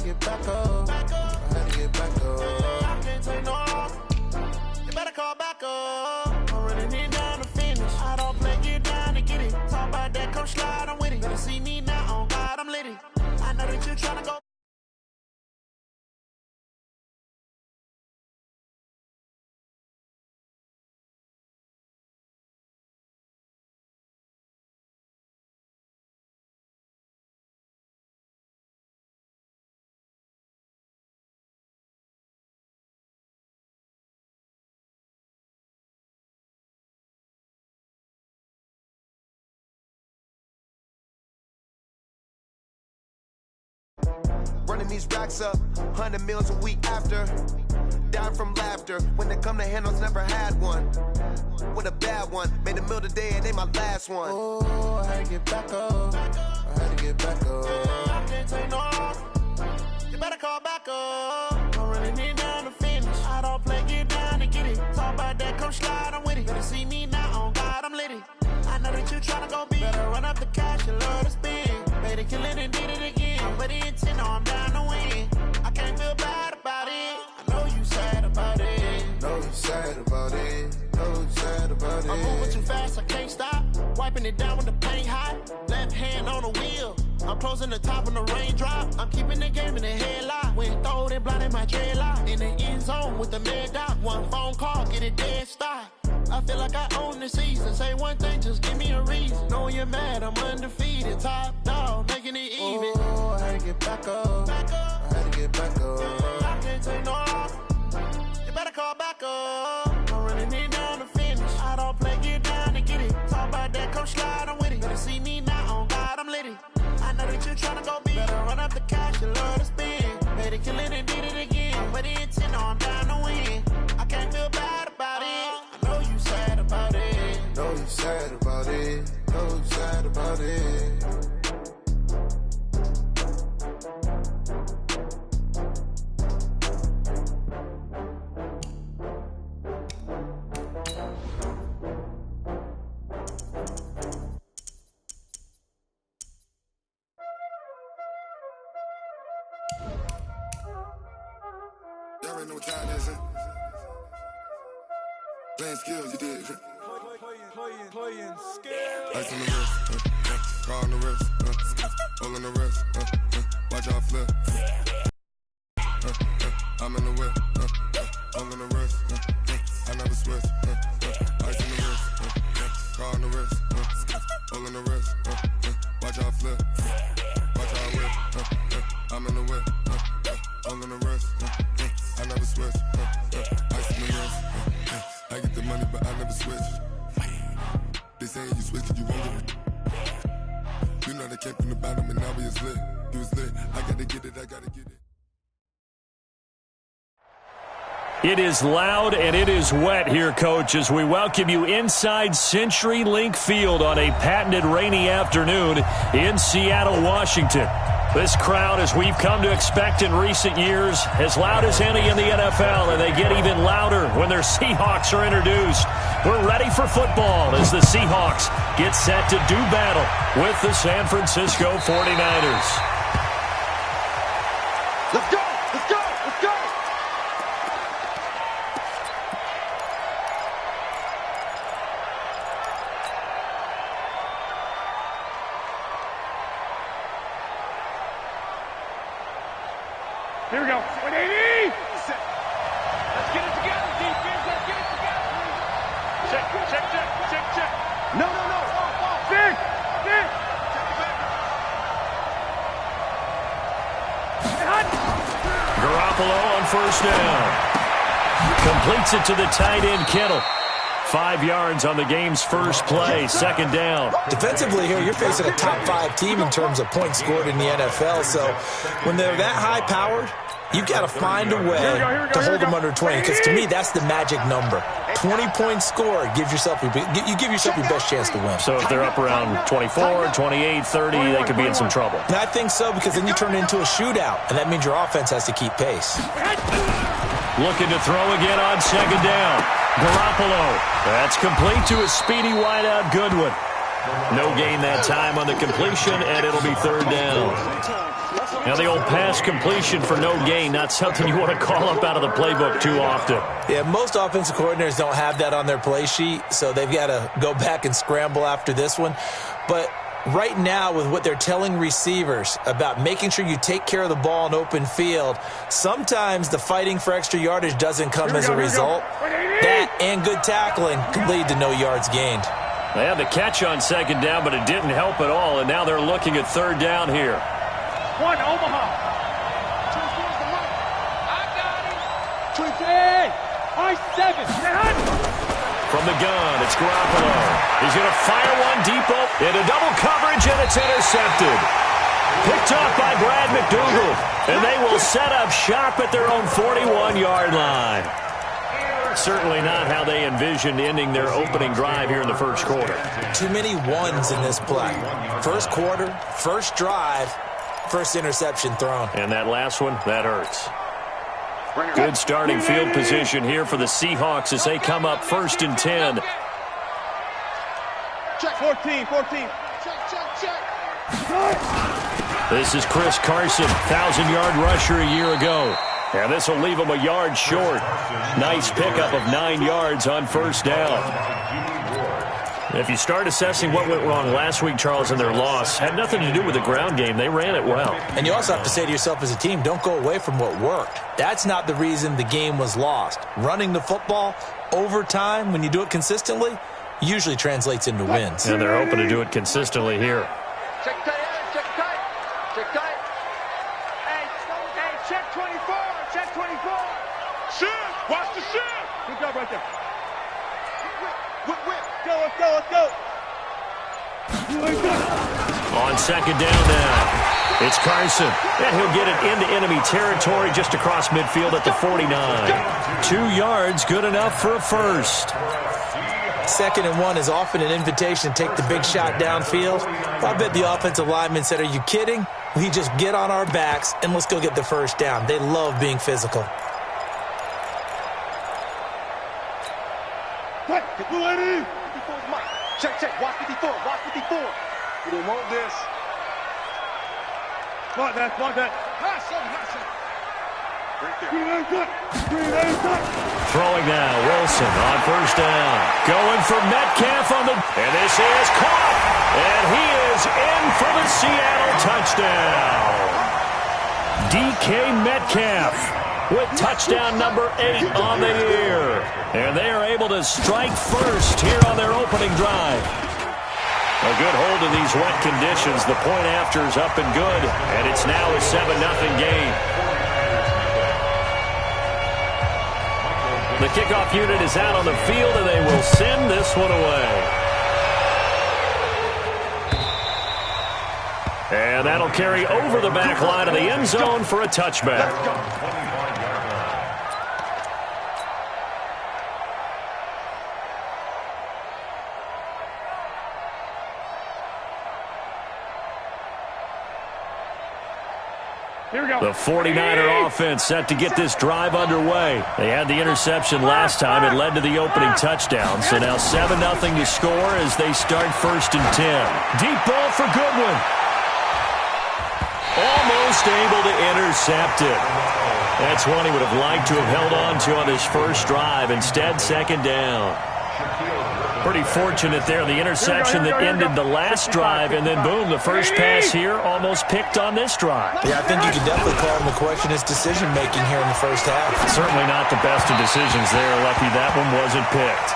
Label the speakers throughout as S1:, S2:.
S1: get back up. I had to get back up. I can't take no loss. You better call back up. I'm running it down to finish. I don't play, get down to get it. Talk about that, come slide, I'm with it. Better see me now, on God, I'm litty. I know that you tryna go.
S2: Running these racks up, 100 meals a week after. Down from laughter, when they come to handles, never had one. With a bad one, made a meal today and they my last one.
S1: Oh, I had to get back up. I had to get back up. I can't take no loss. You better call back up. I'm running it down to finish. I don't play, get down to get it. Talk about that, come slide, I'm with it. Better see me now, on God, I'm litty. I know that you tryna go be. Better run up the cash, you love to spend. Made a killing and did it again. But the intent, no, I'm down to win. I can't feel bad about it. I know you sad about it. Know you sad about it. Know you sad about it. I'm moving too fast, I can't stop. Wiping it down with the paint hot. Left hand on the wheel. I'm closing the top when the raindrop. I'm keeping the game in the headlock. When throwed and blinded my dreadlock. In the end zone with the mad dot. One phone call, get it dead stop. I feel like I own the season. Say one thing, just give me a reason. Knowing you're mad, I'm undefeated. Top dog, making it even. Oh, I had to get back up. I had to get back up. I can't take no loss. You better call back up. I'm running it down to finish. I don't play, get down to get it. Talk about that, come slide, I'm with it. Better see me now, on God, I'm litty. I know that you tryna go be. Better run up the cash, you love to spend. Made a killing and did it again. But the intent, no, I'm down to win. I can't feel bad about it. I know you sad about it. Know you sad about it. Know you sad about it.
S3: Y'all already know what time it is, huh? Playing skills, you did. Playing skills. Ice on the wrist, car on the wrist, all on the wrist, watch out flip. I'm in the whip, all on the wrist, I never switch. Ice on the wrist, car on the wrist, all on the wrist, watch out flip. Watch out whip, I'm in the whip, all on the wrist, I never switch. Ice on the wrist, I get the money but I never switch. They saying you switch and you won't get it. You know they came from the bottom and now we is lit. You was lit, I gotta get it, I gotta get it.
S4: It is loud and it is wet here, Coach, as we welcome you inside CenturyLink Field on a patented rainy afternoon in Seattle, Washington. This crowd, as we've come to expect in recent years, as loud as any in the NFL, and they get even louder when their Seahawks are introduced. We're ready for football as the Seahawks get set to do battle with the San Francisco 49ers.
S3: Let's go! Let's go! Let's go! Here we go. 180! Let's get it together, defense. Let's get it together. Check. No. Big.
S4: Garoppolo on first down. Completes it to the tight end, Kittle. 5 yards on the game's first play, second down.
S5: Defensively here, you're facing a top-5 team in terms of points scored in the NFL. So when they're that high-powered, you've got to find a way to hold them under 20. Because to me, that's the magic number. 20 points scored, you give yourself your best chance to win.
S4: So if they're up around 24, 28, 30, they could be in some trouble.
S5: And I think so, because then you turn it into a shootout, and that means your offense has to keep pace.
S4: Looking to throw again on second down. Garoppolo. That's complete to a speedy wideout Goodwin. No gain that time on the completion, and it'll be third down. Now, the old pass completion for no gain, not something you want to call up out of the playbook too often.
S5: Yeah, most offensive coordinators don't have that on their play sheet, so they've got to go back and scramble after this one. But right now, with what they're telling receivers about making sure you take care of the ball in open field, sometimes the fighting for extra yardage doesn't come as a result. That and good tackling can lead to no yards gained.
S4: They had the catch on second down, but it didn't help at all, and now they're looking at third down here.
S6: One, Omaha. I got it. 28. I-7.
S4: From the gun, it's Garoppolo. He's going to fire one deep into double coverage, and it's intercepted. Picked off by Brad McDougal, and they will set up shop at their own 41-yard line. Certainly not how they envisioned ending their opening drive here in the first quarter.
S5: Too many ones in this play. First quarter, first drive, first interception thrown.
S4: And that last one, that hurts. Good starting field position here for the Seahawks as they come up 1st and 10.
S6: Check 14. Check.
S4: This is Chris Carson, 1,000-yard rusher a year ago. And this will leave him a yard short. Nice pickup of 9 yards on first down. If you start assessing what went wrong last week, Charles, in their loss, had nothing to do with the ground game. They ran it well.
S5: And you also have to say to yourself as a team, don't go away from what worked. That's not the reason the game was lost. Running the football over time, when you do it consistently, usually translates into wins.
S4: And they're hoping to do it consistently here.
S6: Check tight. Hey, check 24. Check 24. Shift. Watch the shift. Good job right there. Whip. Let's go.
S4: On second down now, it's Carson. And he'll get it into enemy territory just across midfield at the 49. 2 yards, good enough for a first.
S5: 2nd and 1 is often an invitation to take the big shot downfield. I bet the offensive lineman said, are you kidding? We just get on our backs and let's go get the first down. They love being physical.
S6: Check. Watch 54. We don't want this. Block that. Pass.
S4: Throwing now, Wilson on first down. Going for Metcalf on the... And this is caught. And he is in for the Seattle touchdown. DK Metcalf with touchdown number 8 on the year. And they are able to strike first here on their opening drive. A good hold in these wet conditions. The point after is up and good. And it's now a 7-0 game. The kickoff unit is out on the field, and they will send this one away. And that'll carry over the back line of the end zone for a touchback. The 49er offense set to get this drive underway. They had the interception last time. It led to the opening touchdown. So now 7-0 to score as they start 1st and 10. Deep ball for Goodwin. Almost able to intercept it. That's one he would have liked to have held on to on his first drive. Instead, 2nd down. Pretty fortunate there. The interception that ended the last drive, and then boom, the first pass here almost picked on this drive.
S5: Yeah, I think you could definitely call him to question his decision-making here in the first half.
S4: Certainly not the best of decisions there. Lucky that one wasn't picked.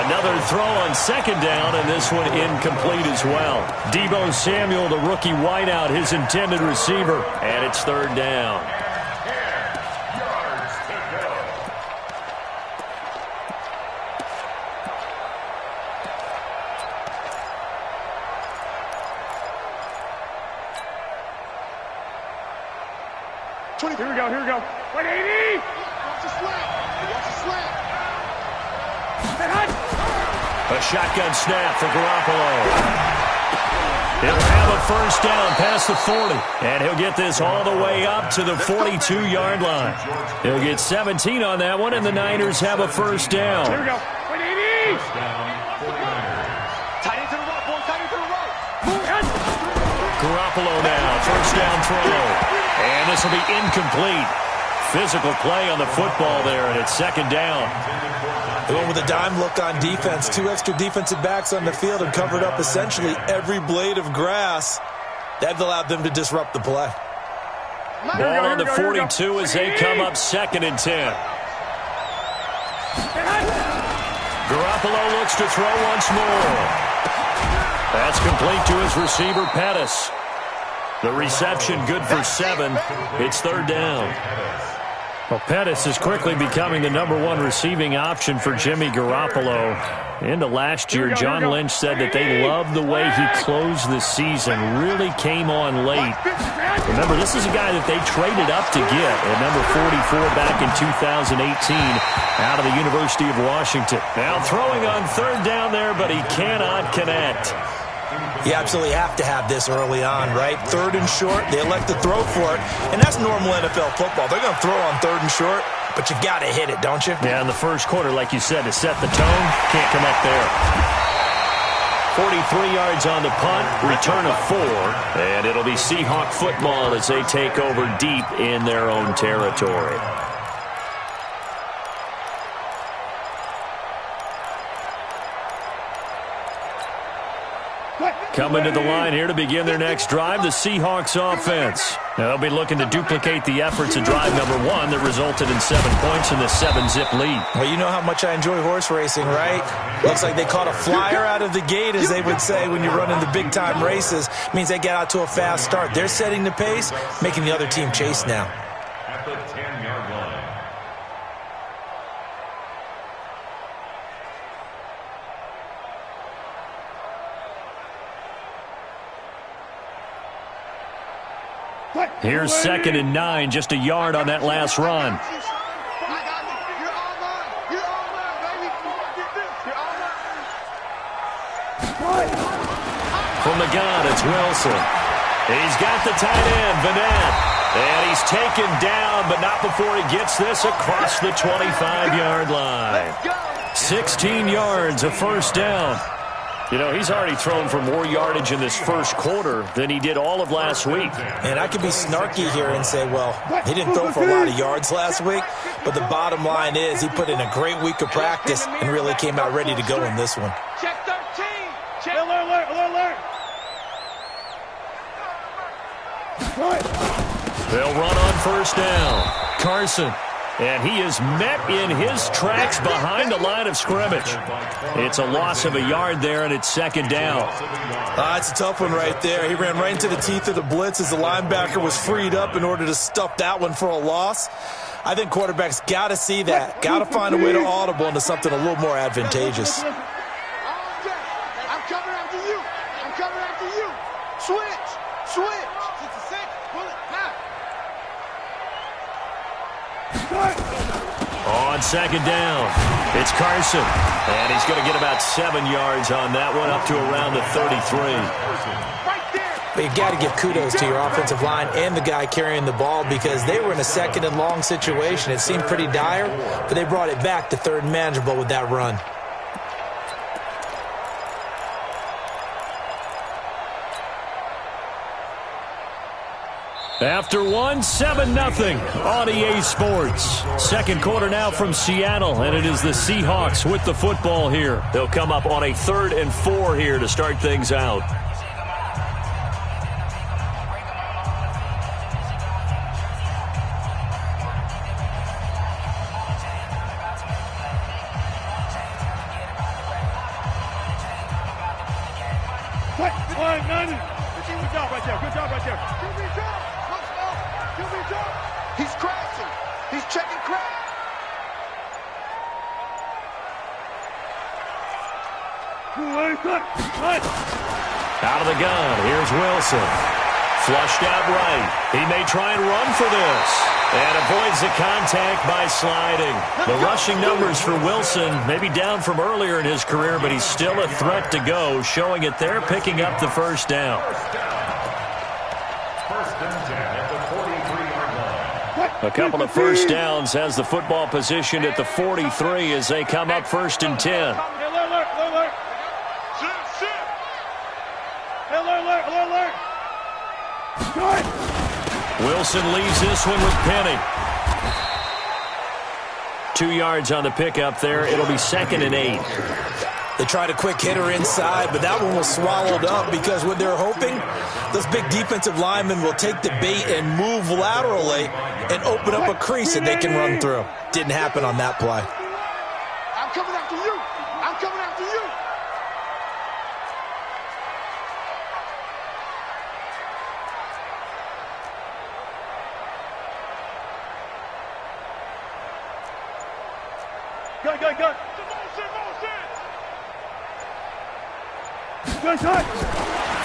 S4: Another throw on 2nd down, and this one incomplete as well. Deebo Samuel, the rookie wideout, his intended receiver, and it's 3rd down.
S6: Here we go. 180! Watch the slant.
S4: A shotgun snap for Garoppolo. He'll have a first down past the 40. And he'll get this all the way up to the 42-yard line. He'll get 17 on that one, and the Niners have a first down.
S6: Here we go. 180! Tight into the right, boy. Tight into the right.
S4: Garoppolo now, first down throw. And this will be incomplete. Physical play on the football there, and it's second down.
S5: They went with a dime look on defense. 2 extra defensive backs on the field and covered up essentially every blade of grass. That allowed them to disrupt the play.
S4: Ball on the 42 as they come up second and 10. Garoppolo looks to throw once more. That's complete to his receiver, Pettis. The reception good for 7. It's third down. Well, Pettis is quickly becoming the #1 receiving option for Jimmy Garoppolo. Into last year, John Lynch said that they loved the way he closed the season, really came on late. Remember, this is a guy that they traded up to get at number 44 back in 2018 out of the University of Washington. Now throwing on third down there, but he cannot connect.
S5: You absolutely have to have this early on, right? Third and short, they elect to throw for it, and that's normal NFL football. They're going to throw on third and short, but you've got to hit it, don't you?
S4: Yeah, in the first quarter, like you said, to set the tone, can't connect there. 43 yards on the punt, return of 4, and it'll be Seahawk football as they take over deep in their own territory. Coming to the line here to begin their next drive, the Seahawks offense. Now they'll be looking to duplicate the efforts of drive number 1 that resulted in 7 points in the 7-zip lead.
S5: Well, you know how much I enjoy horse racing, right? Looks like they caught a flyer out of the gate, as they would say when you're running the big-time races. Means they get out to a fast start. They're setting the pace, making the other team chase now.
S7: At the 10-yard line.
S4: Here's 2nd and 9, just a yard on that last run. From the gun, it's Wilson. He's got the tight end, Vanette. And he's taken down, but not before he gets this across the 25-yard line. 16 yards, a first down. You know, he's already thrown for more yardage in this first quarter than he did all of last week.
S5: And I could be snarky here and say, well, he didn't throw for a lot of yards last week, but the bottom line is he put in a great week of practice and really came out ready to go in this one.
S6: Check 13. Check. Alert.
S4: They'll run on first down. Carson. And he is met in his tracks behind the line of scrimmage. It's a loss of a yard there, and it's second down.
S5: It's a tough one right there. He ran right into the teeth of the blitz as the linebacker was freed up in order to stuff that one for a loss. I think quarterbacks got to see that. Got to find a way to audible into something a little more advantageous.
S6: I'm coming after you. Switch. 66. Pull it.
S4: On second down, it's Carson. And he's going to get about 7 yards on that one, up to around the 33.
S5: But you've got to give kudos to your offensive line and the guy carrying the ball, because they were in a 2nd and long situation. It seemed pretty dire, but they brought it back to 3rd and manageable with that run.
S4: After 7-0 on EA Sports. Second quarter now from Seattle, and it is the Seahawks with the football here. They'll come up on a 3rd and 4 here to start things out.
S6: Good job right there. He's crashing. He's checking crash.
S4: Out of the gun, here's Wilson. Flushed out right. He may try and run for this. And avoids the contact by sliding. The rushing numbers for Wilson maybe down from earlier in his career, but he's still a threat to go, showing it there, picking up the first down. A couple of first downs has the football positioned at the 43 as they come up 1st and 10. Wilson leaves this one with Penny. 2 yards on the pickup there. It'll be 2nd and 8.
S5: They tried a quick hitter inside, but that one was swallowed up because what they're hoping, those big defensive linemen will take the bait and move laterally and open up a crease that they can run through. Didn't happen on that play.
S6: I'm coming after you. I'm coming after you. Go.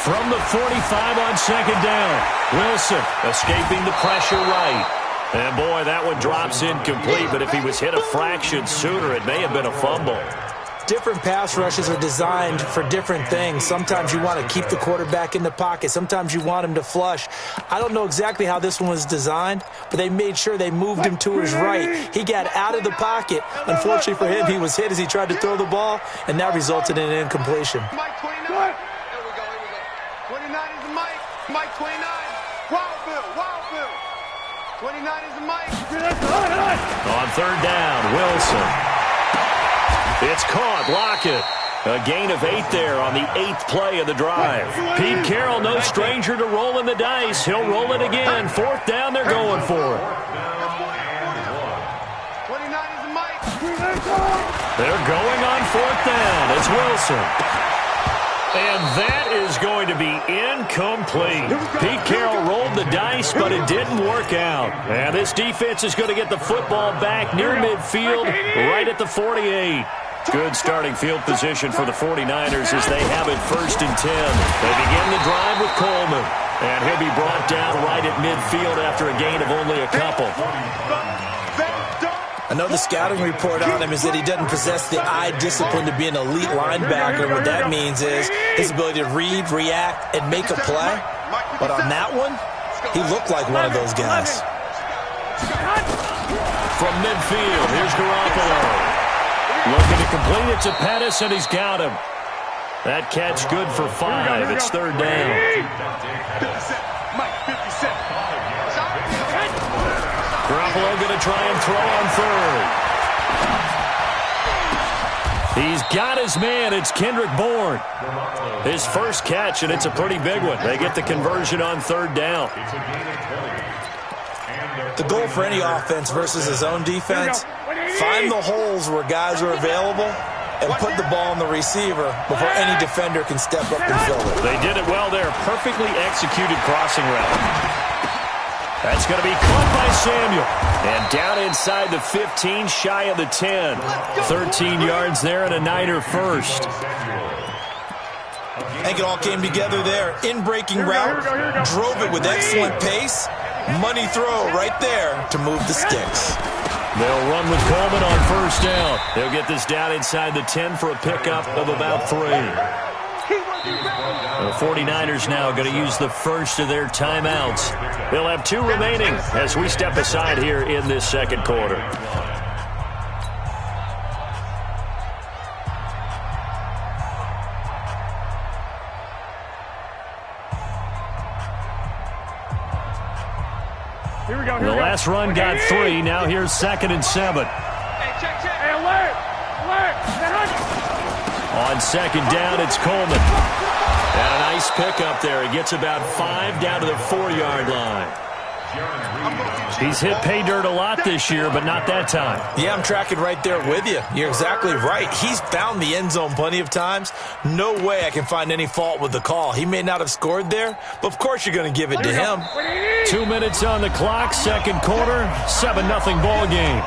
S4: From the 45 on 2nd down. Wilson escaping the pressure right. And boy, that one drops incomplete, but if he was hit a fraction sooner, it may have been a fumble.
S5: Different pass rushes are designed for different things. Sometimes you want to keep the quarterback in the pocket. Sometimes you want him to flush. I don't know exactly how this one was designed, but they made sure they moved him to his right. He got out of the pocket. Unfortunately for him, he was hit as he tried to throw the ball, and that resulted in an incompletion.
S6: Mike 29. Here we go. 29 is the Mike. Mike 29. Wildville. 29 is the Mike.
S4: On 3rd down, Wilson. It's caught. Lockett. A gain of 8 there on the 8th play of the drive. Pete Carroll, no stranger to rolling the dice. He'll roll it again. 4th down, they're going for it.
S6: 29 is the Mike.
S4: They're going on 4th down. It's Wilson. And that is going to be incomplete. Pete Carroll rolled the dice, but it didn't work out. And this defense is going to get the football back near midfield, right at the 48. Good starting field position for the 49ers as they have it 1st and 10. They begin the drive with Coleman. And he'll be brought down right at midfield after a gain of only a couple.
S5: I know the scouting report on him is that he doesn't possess the eye discipline to be an elite linebacker. What that means is his ability to read, react, and make a play. But on that one, he looked like one of those guys.
S4: From midfield, here's Garoppolo. Looking to complete it to Pettis, and he's got him. That catch good for 5. It's 3rd down. Garoppolo going to try and throw on 3rd. He's got his man. It's Kendrick Bourne. His first catch, and it's a pretty big one. They get the conversion on 3rd down.
S5: The goal for any offense versus his own defense, find the holes where guys are available and put the ball on the receiver before any defender can step up and fill it.
S4: They did it well there. Perfectly executed crossing route. That's going to be caught by Samuel. And down inside the 15, shy of the 10. 13 yards there and a Niner first.
S5: I think it all came together there. In-breaking route, drove it with excellent pace. Money throw right there to move the sticks.
S4: They'll run with Coleman on 1st down. They'll get this down inside the 10 for a pickup of about 3. The 49ers now going to use the first of their timeouts. They'll have 2 remaining as we step aside here in this 2nd quarter. The last run got 3. Now here's 2nd and 7.
S6: Hey, alert!
S4: On 2nd down, it's Coleman. And a nice pickup there. He gets about 5 down to the 4-yard line. He's hit pay dirt a lot this year, but not that time.
S5: Yeah, I'm tracking right there with you. You're exactly right. He's found the end zone plenty of times. No way I can find any fault with the call. He may not have scored there, but of course you're going to give it to him.
S4: 2 minutes on the clock, 2nd quarter, 7-0 ball game.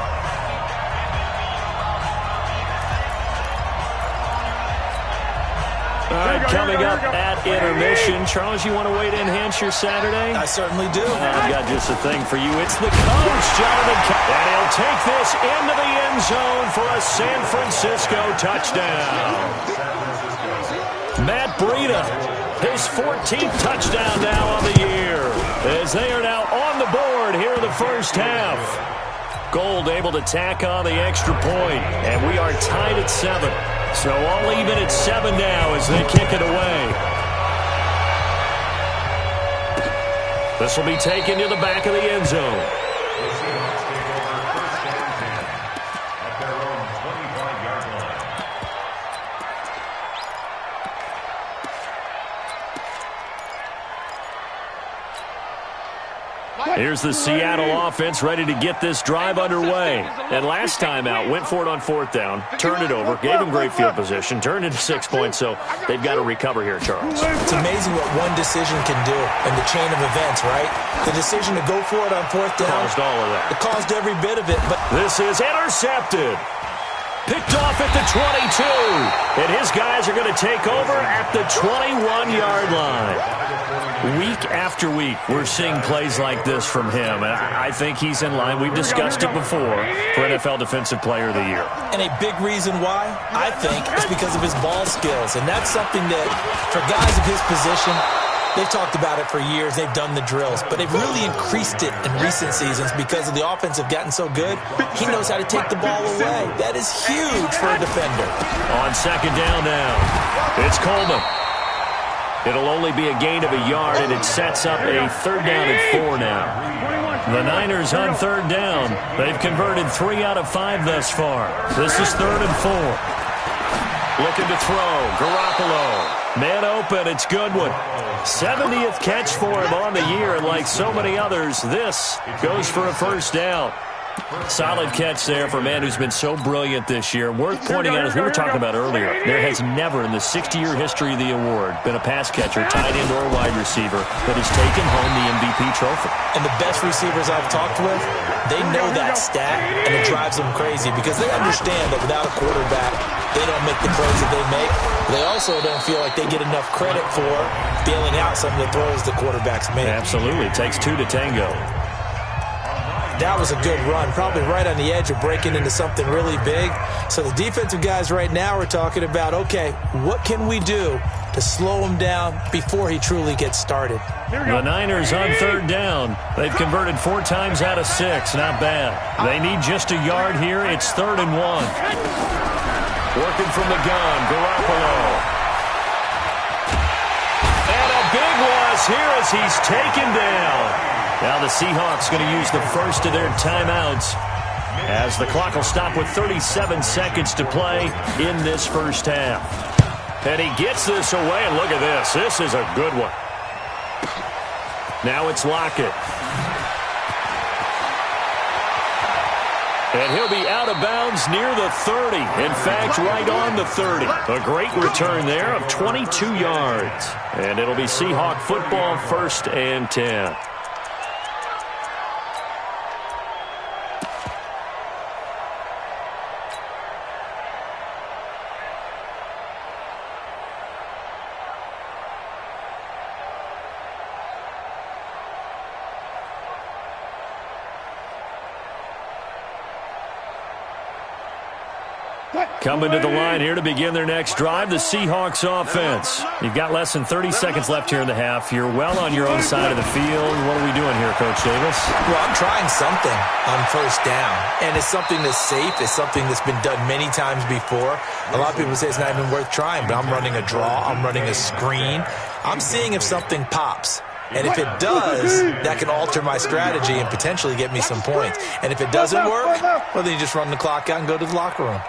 S4: All right, coming up at intermission. Charles, you want to wait to enhance your Saturday?
S5: I certainly do.
S4: I've got just a thing for you. It's the coach, Jonathan. And he'll take this into the end zone for a San Francisco touchdown. Matt Breida, his 14th touchdown now on the year, as they are now on the board here in the first half. Gold able to tack on the extra point, and we are tied at 7. So all even at 7 now as they kick it away. This will be taken to the back of the end zone.
S7: The Seahawks take over first and 10 at their own 25-yard line.
S4: Here's the Seattle offense ready to get this drive underway. And last time out, went for it on fourth down, turned it over, gave them great field position, turned into 6 points, so they've got to recover here, Charles.
S5: It's amazing what one decision can do in the chain of events, right? The decision to go for it on fourth down.
S4: Caused all of that.
S5: It caused every bit of it. But
S4: this is intercepted. Picked off at the 22. And his guys are going to take over at the 21-yard line. Week after week, we're seeing plays like this from him. And I think he's in line. We've discussed it before for NFL Defensive Player of the Year.
S5: And a big reason why, I think, is because of his ball skills. And that's something that, for guys of his position, they've talked about it for years. They've done the drills. But they've really increased it in recent seasons because of the offense have gotten so good. He knows how to take the ball away. That is huge for a defender.
S4: On second down now, it's Coleman. It'll only be a gain of a yard, and it sets up a third down and 4 now. The Niners on third down. They've converted 3 out of 5 thus far. This is 3rd and 4. Looking to throw. Garoppolo. Man open. It's Goodwin. 70th catch for him on the year, and like so many others, this goes for a first down. Solid catch there for a man who's been so brilliant this year. Worth pointing out, as we were talking about earlier, there has never in the 60-year history of the award been a pass catcher, tight end, or wide receiver that has taken home the MVP trophy.
S5: And the best receivers I've talked with, they know that stat, and it drives them crazy because they understand that without a quarterback, they don't make the plays that they make. They also don't feel like they get enough credit for bailing out some of the throws the quarterbacks make.
S4: Absolutely. It takes 2 to tango.
S5: That was a good run, probably right on the edge of breaking into something really big. So the defensive guys right now are talking about, okay, what can we do to slow him down before he truly gets started?
S4: The Niners on third down. They've converted 4 times out of 6. Not bad. They need just a yard here. It's 3rd and 1. Working from the gun, Garoppolo. And a big loss here as he's taken down. Now the Seahawks going to use the first of their timeouts as the clock will stop with 37 seconds to play in this first half. And he gets this away, and look at this. This is a good one. Now it's Lockett. And he'll be out of bounds near the 30. In fact, right on the 30. A great return there of 22 yards. And it'll be Seahawk football, 1st and 10. Coming to the line here to begin their next drive, the Seahawks offense. You've got less than 30 seconds left here in the half. You're well on your own side of the field. What are we doing here, Coach Davis?
S5: Well, I'm trying something on first down, and it's something that's safe. It's something that's been done many times before. A lot of people say it's not even worth trying, but I'm running a draw. I'm running a screen. I'm seeing if something pops. And if it does, that can alter my strategy and potentially get me some points. And if it doesn't work, well, then you just run the clock out and go to the locker room.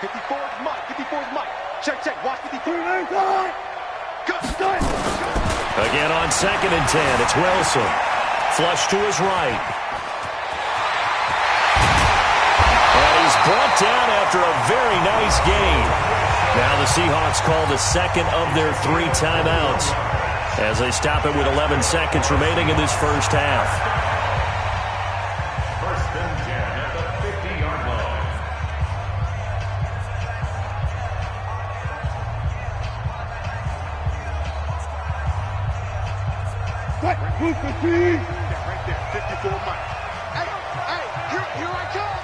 S6: 54's Mike. 54's Mike. Check. Watch 54.
S4: Again on 2nd and 10. It's Wilson. Flush to his right. And he's brought down after a very nice gain. Now the Seahawks call the second of their 3 timeouts as they stop it with 11 seconds remaining in this first half.
S7: 1st and 10 at the 50-yard line.
S6: Right there, 54 Mike. Hey, here I come.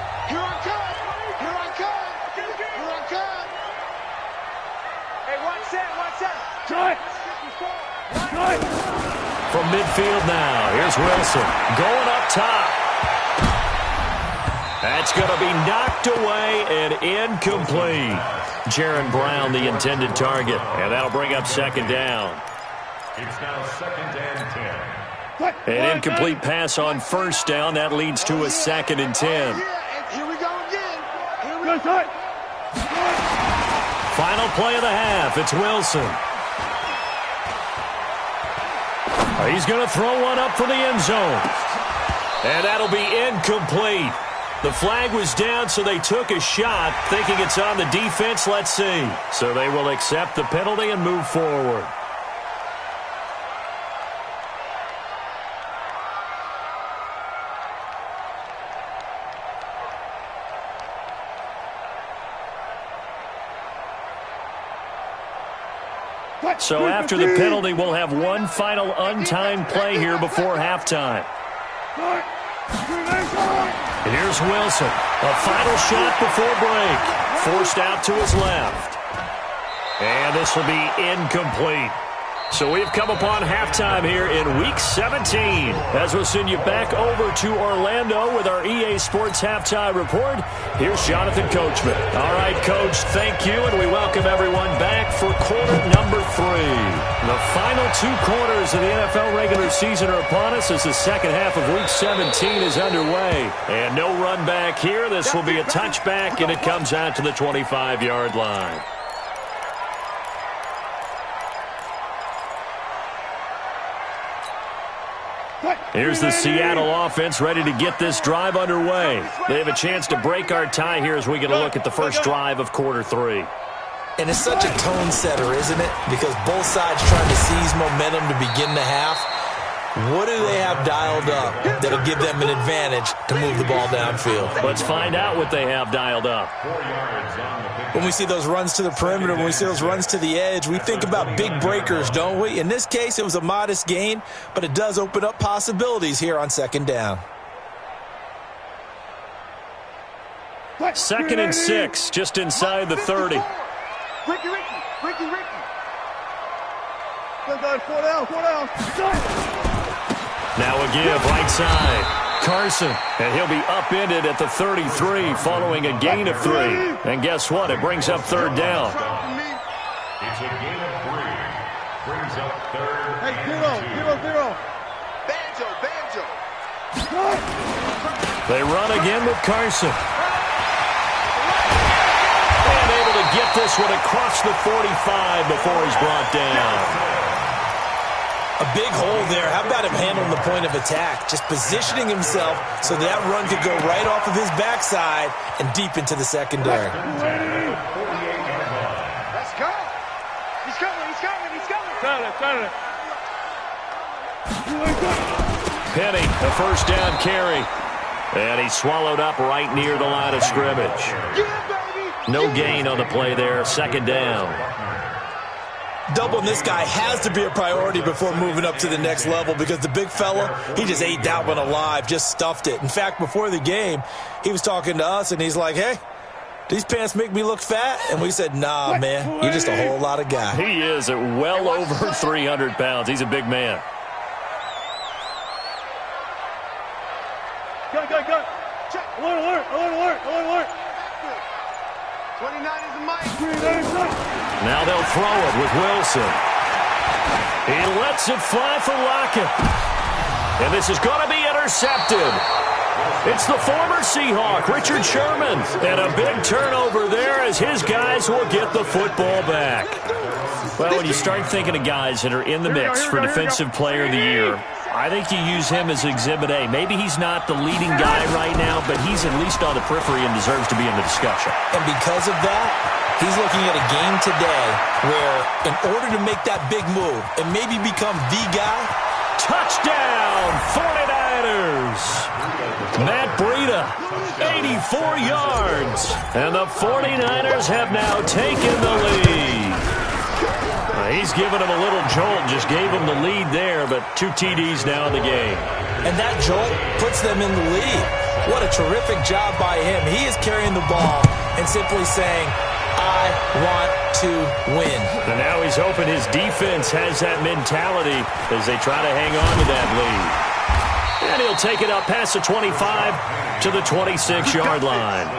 S6: Hey, watch that. Try.
S4: From midfield now, here's Wilson going up top. That's going to be knocked away and incomplete. Jaron Brown, the intended target, and that'll bring up 2nd down.
S7: It's now 2nd and 10.
S4: An incomplete pass on first down. That leads to a 2nd and 10.
S6: Here we go again. Here we go.
S4: Final play of the half. It's Wilson. He's going to throw one up for the end zone. And that'll be incomplete. The flag was down, so they took a shot, thinking it's on the defense. Let's see. So they will accept the penalty and move forward. So after the penalty, we'll have one final untimed play here before halftime. Here's Wilson. A final shot before break. Forced out to his left. And this will be incomplete. So we've come upon halftime here in Week 17. As we'll send you back over to Orlando with our EA Sports Halftime Report, here's Jonathan Coachman. All right, Coach, thank you, and we welcome everyone back for quarter number 3. The final 2 quarters of the NFL regular season are upon us as the second half of Week 17 is underway. And no run back here. This will be a touchback, and it comes out to the 25-yard line. Here's the Seattle offense ready to get this drive underway. They have a chance to break our tie here as we get a look at the first drive of quarter 3.
S5: And it's such a tone setter, isn't it? Because both sides trying to seize momentum to begin the half. What do they have dialed up that'll give them an advantage to move the ball downfield?
S4: Let's find out what they have dialed up.
S5: When we see those runs to the perimeter, when we see those runs to the edge, we think about big breakers, don't we? In this case, it was a modest gain, but it does open up possibilities here on second down.
S4: 2nd and 6, just inside the 30.
S6: Ricky. Good, 4 down.
S4: Now a give, right side. Carson, and he'll be upended at the 33 following a gain of 3. And guess what? It brings up 3rd down.
S7: It's a gain of 3. Brings up 3rd.
S6: Hey, 0. Banjo.
S4: They run again with Carson. And able to get this one across the 45 before he's brought down.
S5: A big hole there. How about him handling the point of attack? Just positioning himself so that run could go right off of his backside and deep into the secondary.
S6: Let's go. He's coming. Got it.
S4: Penny, a first down carry. And he's swallowed up right near the line of scrimmage. No gain on the play there. 2nd down.
S5: Doubling this guy has to be a priority before moving up to the next level because the big fella, he just ate that one alive, just stuffed it. In fact, before the game, he was talking to us, and he's like, hey, these pants make me look fat? And we said, nah, man, you're just a whole lot of guy.
S4: He is at well over 300 pounds. He's a big man.
S6: Go. Check. Alert. 29 is the mic.
S4: Now they'll throw it with Wilson. He lets it fly for Lockett. And this is going to be intercepted. It's the former Seahawk, Richard Sherman. And a big turnover there as his guys will get the football back. Well, when you start thinking of guys that are in the mix for Defensive Player of the Year, I think you use him as Exhibit A. Maybe he's not the leading guy right now, but he's at least on the periphery and deserves to be in the discussion.
S5: And because of that, he's looking at a game today where in order to make that big move and maybe become the guy,
S4: touchdown, 49ers. Matt Breida, 84 yards. And the 49ers have now taken the lead. He's given him a little jolt, just gave him the lead there, but 2 TDs now in the game.
S5: And that jolt puts them in the lead. What a terrific job by him. He is carrying the ball and simply saying, I want to win.
S4: And now he's hoping his defense has that mentality as they try to hang on to that lead. And he'll take it up past the 25 to the 26-yard line.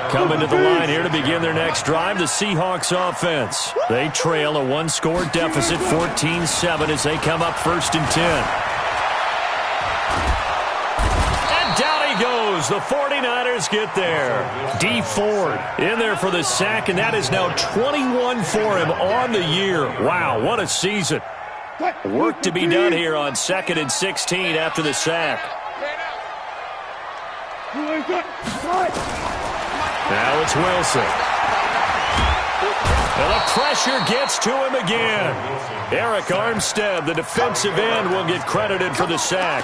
S4: Coming to the line here to begin their next drive, the Seahawks offense. They trail a one-score deficit, 14-7, as they come up 1st and 10. And down he goes. The 49ers get there. D. Ford in there for the sack, and that is now 21 for him on the year. Wow, what a season. Work to be done here on 2nd and 16 after the sack. Now it's Wilson. And the pressure gets to him again. Eric Armstead, the defensive end, will get credited for the sack.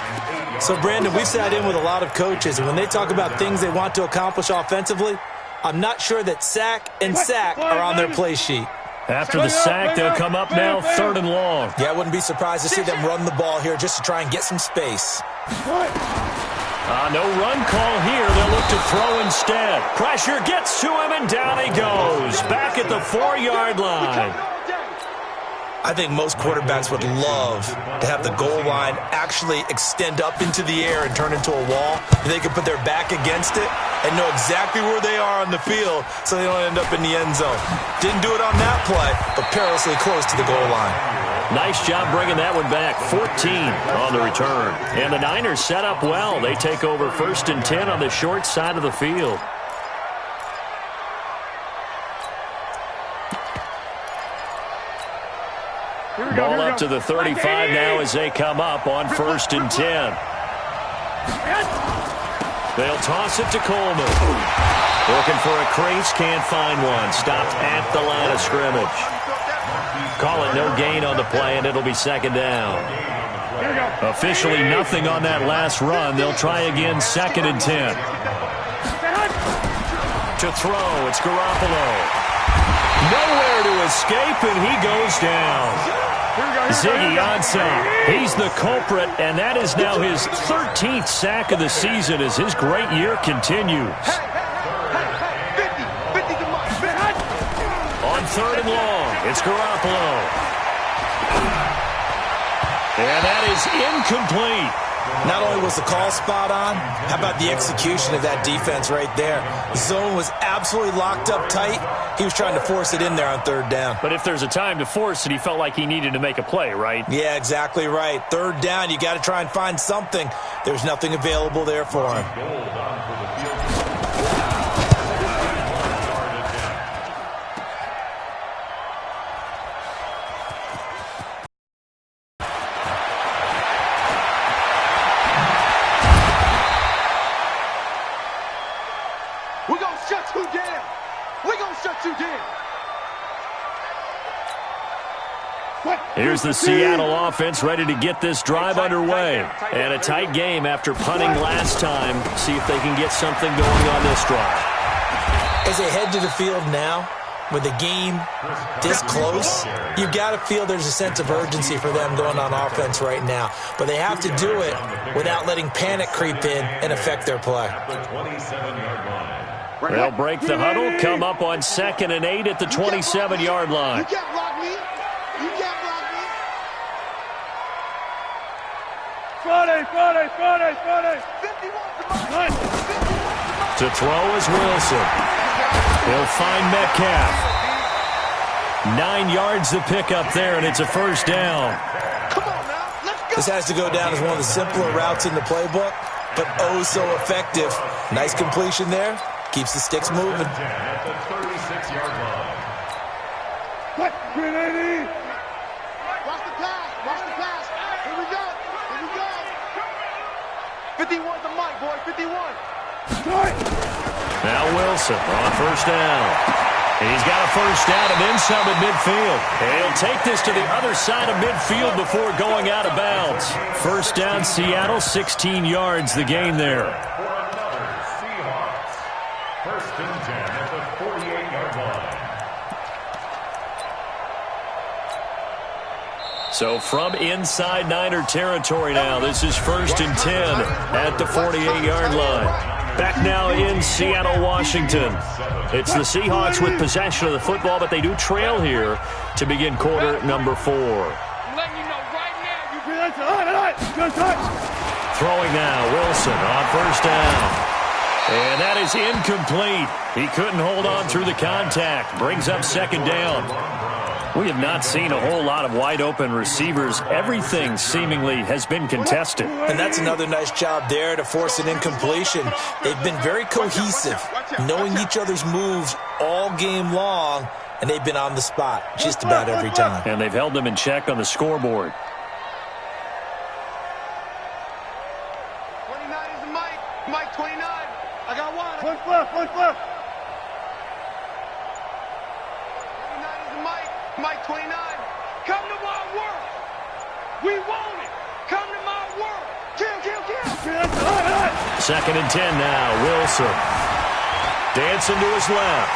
S5: So, Brandon, we've sat in with a lot of coaches, and when they talk about things they want to accomplish offensively, I'm not sure that sack and sack are on their play sheet.
S4: After the sack, they'll come up now 3rd and long.
S5: Yeah, I wouldn't be surprised to see them run the ball here just to try and get some space.
S4: No run call here. They'll look to throw instead. Pressure gets to him, and down he goes. Back at the 4-yard line.
S5: I think most quarterbacks would love to have the goal line actually extend up into the air and turn into a wall. And they can put their back against it and know exactly where they are on the field so they don't end up in the end zone. Didn't do it on that play, but perilously close to the goal line.
S4: Nice job bringing that one back. 14 on the return. And the Niners set up well. They take over 1st and 10 on the short side of the field. Ball up to the 35 now as they come up on 1st and 10. They'll toss it to Coleman. Looking for a crease, can't find one. Stopped at the line of scrimmage. Call it no gain on the play, and it'll be 2nd down. Officially nothing on that last run. They'll try again 2nd and 10. To throw, it's Garoppolo. Nowhere to escape, and he goes down. Ziggy Ansah, he's the culprit, and that is now his 13th sack of the season as his great year continues. On 3rd and long, it's Garoppolo. And that is incomplete.
S5: Not only was the call spot on, how about the execution of that defense right there? The zone was absolutely locked up tight. He was trying to force it in there on 3rd down.
S4: But if there's a time to force it, he felt like he needed to make a play, right?
S5: Yeah, exactly right. 3rd down, you got to try and find something. There's nothing available there for him.
S4: Here's the Seattle offense ready to get this drive underway. And a tight game after punting last time. See if they can get something going on this drive.
S5: As they head to the field now, with the game this close, you've got to feel there's a sense of urgency for them going on offense right now. But they have to do it without letting panic creep in and affect their play.
S4: They'll break the huddle, come up on 2nd and 8 at the 27-yard line.
S6: You can't block me. You can't block me. Friday. 51
S4: to throw is Wilson. He'll find Metcalf. 9 yards to pick up there, and it's a 1st down.
S6: Come on now, let's go.
S5: This has to go down as one of the simpler routes in the playbook, but oh so effective. Nice completion there. Keeps the sticks moving.
S7: At the 36-yard line.
S6: What? 380. Watch the pass. Here we go. 51's the mic, boy. 51.
S4: Now Wilson on 1st down. He's got a 1st down and then some at midfield. He'll take this to the other side of midfield before going out of bounds. 1st down, Seattle, 16 yards the gain there.
S7: For another Seahawks. 1st and 10 at the 48-yard line.
S4: So from inside Niner territory now, this is 1st and 10 at the 48-yard line. Back now in Seattle, Washington. It's the Seahawks with possession of the football, but they do trail here to begin quarter number 4.
S6: I'm letting you know right now. You feel that?
S4: Throwing now, Wilson on 1st down. And that is incomplete. He couldn't hold on through the contact. Brings up second down. We have not seen a whole lot of wide-open receivers. Everything seemingly has been contested.
S5: And that's another nice job there to force an incompletion. They've been very cohesive, knowing each other's moves all game long, and they've been on the spot just about every time.
S4: And they've held them in check on the scoreboard.
S6: 29 is the Mike. Mike 29. I got one. One flip, one flip. 29 is the Mike. Mike 29. Come to my work. We want it. Come to my work. Kill, kill, kill.
S4: Second and 10 now. Wilson. Dancing to his left.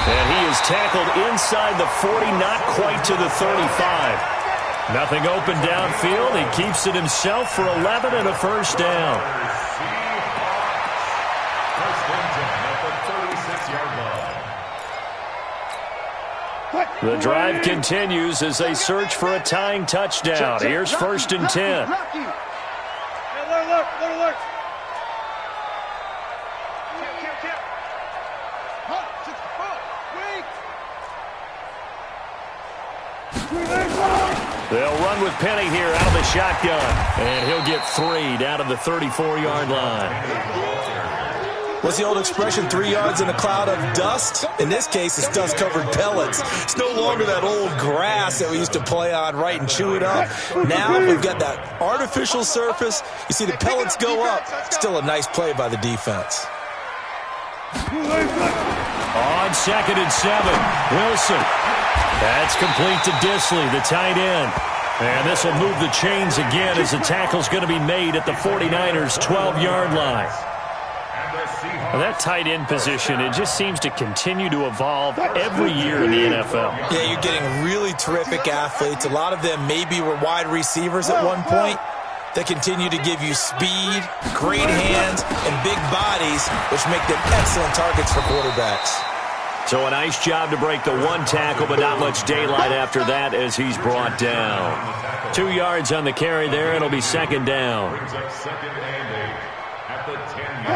S4: And he is tackled inside the 40, not quite to the 35. Nothing open downfield. He keeps it himself for 11 and a first down.
S7: First and 10 at the 36-yard line.
S4: The drive continues as they search for a tying touchdown. Here's first and 10.
S6: Alert. Kill, kill.
S4: They'll run with Penny here out of the shotgun. And he'll get 3 down to the 34-yard line.
S5: What's the old expression, 3 yards in a cloud of dust? In this case, it's dust-covered pellets. It's no longer that old grass that we used to play on, right, and chew it up. Now we've got that artificial surface. You see the pellets go up. Still a nice play by the defense.
S4: On second and 7, Wilson. That's complete to Disley, the tight end. And this will move the chains again as the tackle's going to be made at the 49ers' 12-yard line. Well, that tight end position, it just seems to continue to evolve every year in the NFL.
S5: Yeah, you're getting really terrific athletes. A lot of them maybe were wide receivers at one point. They continue to give you speed, great hands, and big bodies, which make them excellent targets for quarterbacks.
S4: So a nice job to break the one tackle, but not much daylight after that as he's brought down. 2 yards on the carry there. It'll be second down.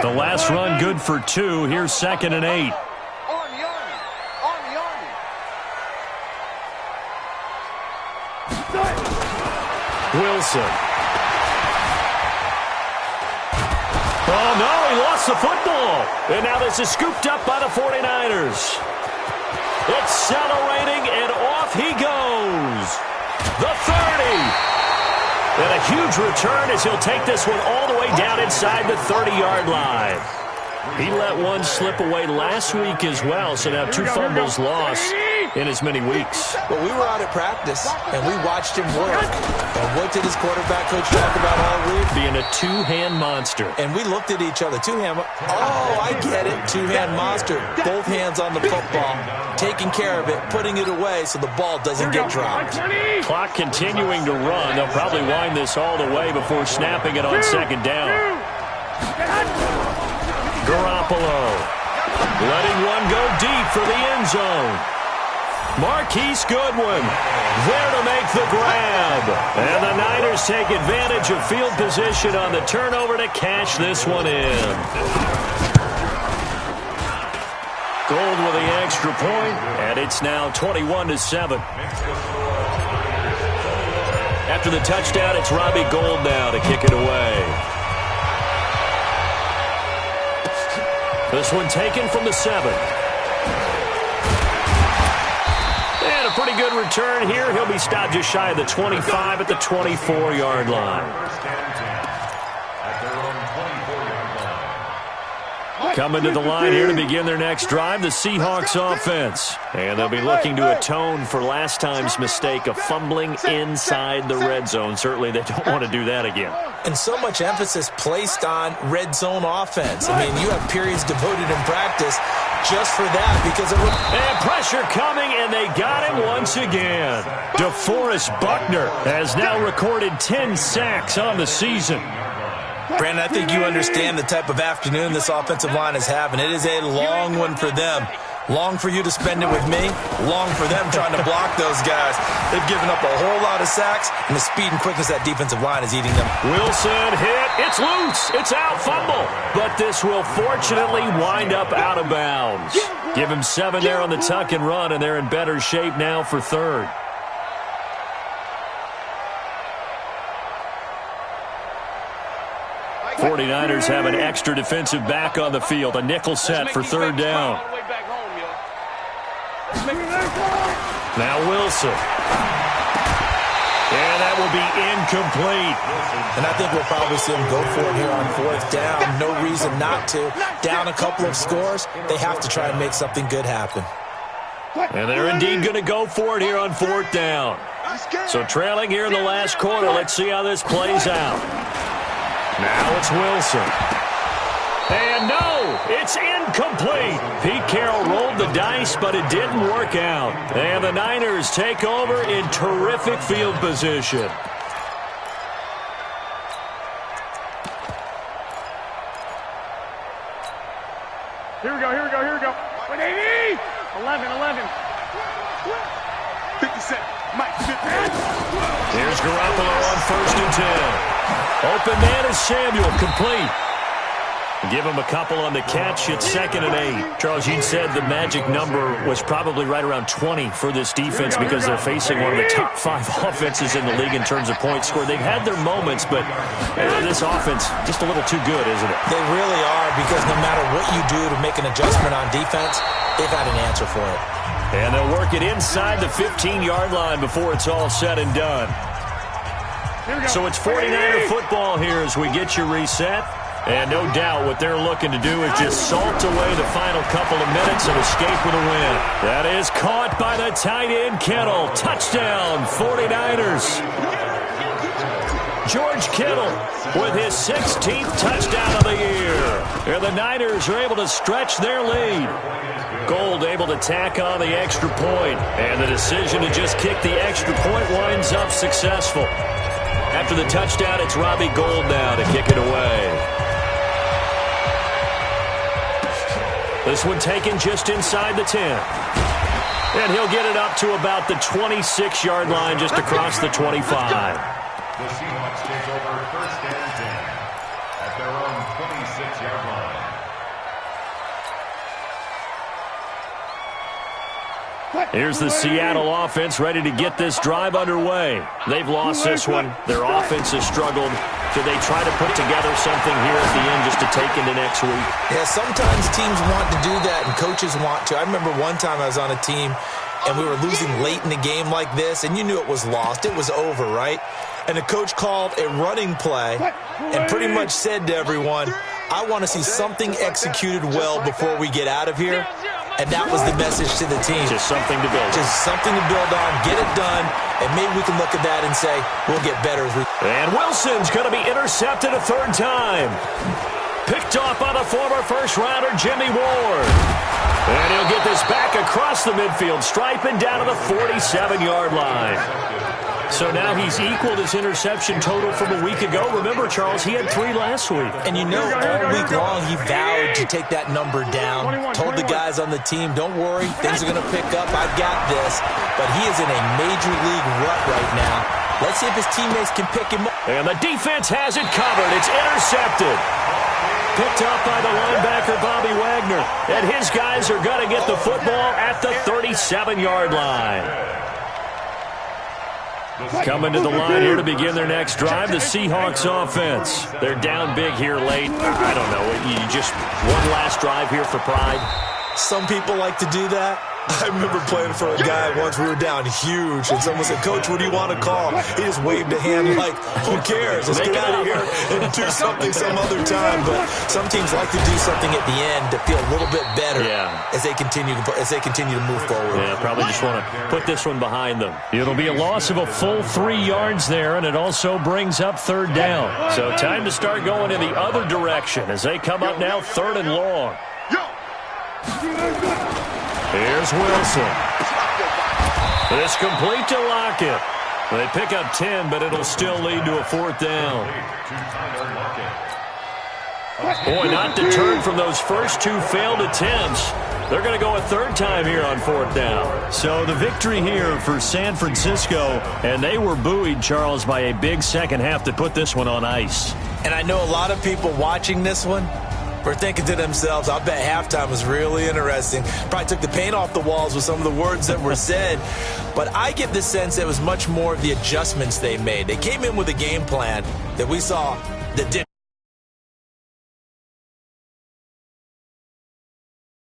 S4: The last run good for 2. Here's second and 8. Wilson. Oh, no, he lost the football. And now this is scooped up by the 49ers. Accelerating, and off he goes. The 30. And a huge return as he'll take this one all the way down inside the 30-yard line. He let one slip away last week as well, so now 2 fumbles lost in as many weeks.
S5: Well, we were out at practice, and we watched him work. And what did his quarterback coach talk about all week?
S4: Being a two-hand monster.
S5: And we looked at each other. Two-hand, oh, I get it. Two-hand monster. Both hands on the football, taking care of it, putting it away so the ball doesn't get dropped.
S4: Clock continuing to run. They'll probably wind this all the way before snapping it on second down. Garoppolo letting one go deep for the end zone. Marquise Goodwin there to make the grab. And the Niners take advantage of field position on the turnover to cash this one in. Gold with the extra point, and it's now 21-7. After the touchdown, it's Robbie Gould now to kick it away. This one taken from the 7. And a pretty good return here. He'll be stopped just shy of the 25 at the 24-yard line. Coming to the line here to begin their next drive, the Seahawks offense. And they'll be looking to atone for last time's mistake of fumbling inside the red zone. Certainly they don't want to do that again.
S5: And so much emphasis placed on red zone offense. I mean, you have periods devoted in practice just for that because it would...
S4: And pressure coming, and they got him once again. DeForest Buckner has now recorded 10 sacks on the season.
S5: Brandon, I think you understand the type of afternoon this offensive line is having. It is a long one for them. Long for you to spend it with me, long for them trying to block those guys. They've given up a whole lot of sacks, and the speed and quickness of that defensive line is eating them.
S4: Wilson hit. It's loose. It's out. Fumble. But this will fortunately wind up out of bounds. Give him 7 there on the tuck and run, and they're in better shape now for third. '49ers have an extra defensive back on the field. A nickel set for third down. Now Wilson. And that will be incomplete.
S5: And I think we'll probably see them go for it here on fourth down. No reason not to. Down a couple of scores, they have to try and make something good happen.
S4: And they're indeed going to go for it here on fourth down. So trailing here in the last quarter. Let's see how this plays out. Now it's Wilson. And no, it's incomplete. Pete Carroll rolled the dice, but it didn't work out. And the Niners take over in terrific field position.
S6: Here we go. 180. 11. 57. Mike.
S4: Here's Garoppolo on 1st and 10. Open man is Samuel, complete. Give him a couple on the catch. It's 2nd and 8. Charles, you said the magic number was probably right around 20 for this defense because they're facing one of the top 5 offenses in the league in terms of points scored. They've had their moments, but this offense just a little too good, isn't it?
S5: They really are, because no matter what you do to make an adjustment on defense, they've got an answer for it.
S4: And they'll work it inside the 15-yard line before it's all said and done. So it's 49er football here as we get you reset. And no doubt what they're looking to do is just salt away the final couple of minutes and escape with a win. That is caught by the tight end, Kittle. Touchdown, 49ers. George Kittle with his 16th touchdown of the year. And the Niners are able to stretch their lead. Gold able to tack on the extra point. And the decision to just kick the extra point winds up successful. After the touchdown, it's Robbie Gould now to kick it away. This one taken just inside the 10. And he'll get it up to about the 26-yard line, just across the 25.
S7: The Seahawks take over 1st and 10 at their own 26-yard line.
S4: Here's the Seattle offense ready to get this drive underway. They've lost this one. Their offense has struggled. Should they try to put together something here at the end just to take into next week?
S5: Yeah, sometimes teams want to do that and coaches want to. I remember one time I was on a team and we were losing late in the game like this, and you knew it was lost. It was over, right? And the coach called a running play and pretty much said to everyone, I want to see something executed well before we get out of here. And that was the message to the team.
S4: Just something to build on.
S5: Just something to build on, get it done, and maybe we can look at that and say, we'll get better as we...
S4: And Wilson's going to be intercepted a 3rd time. Picked off by the former first-rounder, Jimmy Ward. And he'll get this back across the midfield, striping down to the 47-yard line. So now he's equaled his interception total from a week ago. Remember, Charles, he had 3 last week.
S5: And you know, all week long he vowed to take that number down. Told the guys on the team, don't worry, things are going to pick up. I've got this. But he is in a major league rut right now. Let's see if his teammates can pick him up.
S4: And the defense has it covered. It's intercepted. Picked up by the linebacker, Bobby Wagner. And his guys are going to get the football at the 37-yard line. Coming to the line here to begin their next drive, the Seahawks offense. They're down big here late. I don't know. You just one last drive here for pride.
S5: Some people like to do that. I remember playing for a guy once. We were down huge, and someone said, Coach, what do you want to call? He just waved a hand like, who cares? Let's get out of here and do something some other time. But some teams like to do something at the end to feel a little bit better as they continue to move forward.
S4: Yeah, probably just want to put this one behind them. It'll be a loss of a full 3 yards there, and it also brings up 3rd down. So time to start going in the other direction as they come up now 3rd and long. Here's Wilson. It's complete to Lockett. They pick up 10, but it'll still lead to a 4th down. Boy, not deterred from those first two failed attempts. They're going to go a third time here on fourth down. So the victory here for San Francisco, and they were buoyed, Charles, by a big second half to put this one on ice.
S5: And I know a lot of people watching this one were thinking to themselves, I bet halftime was really interesting. Probably took the paint off the walls with some of the words that were said. But I get the sense it was much more of the adjustments they made. They came in with a game plan that we saw that didn't.